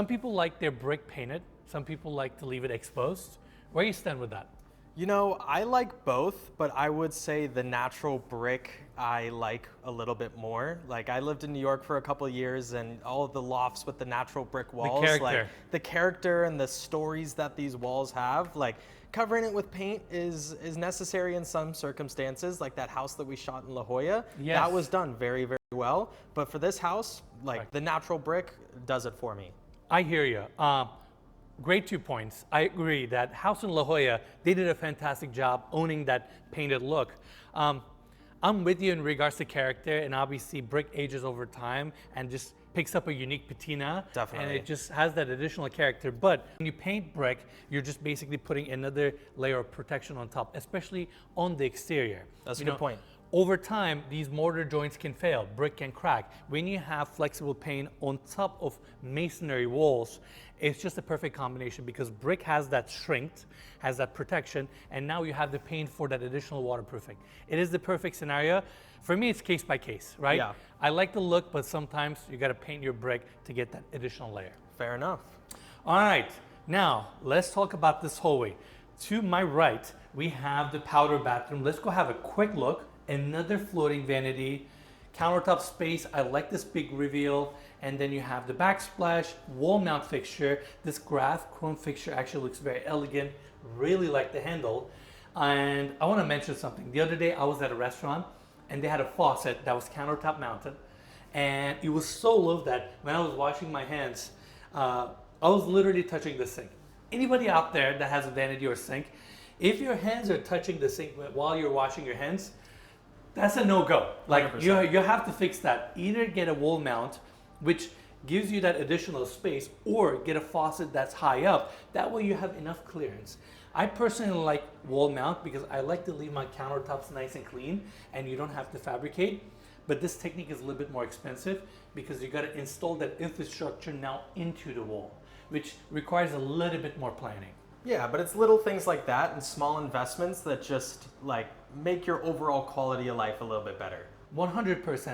Some people like their brick painted. Some people like to leave it exposed. Where you stand with that? You know, I like both, but I would say the natural brick I like a little bit more. Like I lived in New York for a couple of years and all of the lofts with the natural brick walls, like the character and the stories that these walls have, like covering it with paint is necessary in some circumstances, like that house that we shot in La Jolla. Yes. That was done very, very well. But for this house, like the natural brick does it for me. I hear you. Great 2 points. I agree that House in La Jolla, they did a fantastic job owning that painted look. I'm with you in regards to character, and obviously brick ages over time and just picks up a unique patina. Definitely. And it just has that additional character. But when you paint brick, you're just basically putting another layer of protection on top, especially on the exterior. That's a good point. Over time, these mortar joints can fail, brick can crack. When you have flexible paint on top of masonry walls, it's just a perfect combination because brick has that strength, has that protection, and now you have the paint for that additional waterproofing. It is the perfect scenario. For me, it's case by case, right? Yeah. I like the look, but sometimes you gotta paint your brick to get that additional layer. Fair enough. All right, now let's talk about this hallway. To my right, we have the powder bathroom. Let's go have a quick look. Another floating vanity, countertop space. I like this big reveal. And then you have the backsplash, wall mount fixture. This graph chrome fixture actually looks very elegant. Really like the handle. And I want to mention something. The other day I was at a restaurant and they had a faucet that was countertop mounted. And it was so low that when I was washing my hands, I was literally touching the sink. Anybody out there that has a vanity or sink, if your hands are touching the sink while you're washing your hands, that's a no-go. Like you have to fix that. Either get a wall mount, which gives you that additional space, or get a faucet that's high up. That way you have enough clearance. I personally like wall mount because I like to leave my countertops nice and clean and you don't have to fabricate. But this technique is a little bit more expensive because you got to install that infrastructure now into the wall, which requires a little bit more planning. Yeah, but it's little things like that and small investments that just like make your overall quality of life a little bit better. 100%.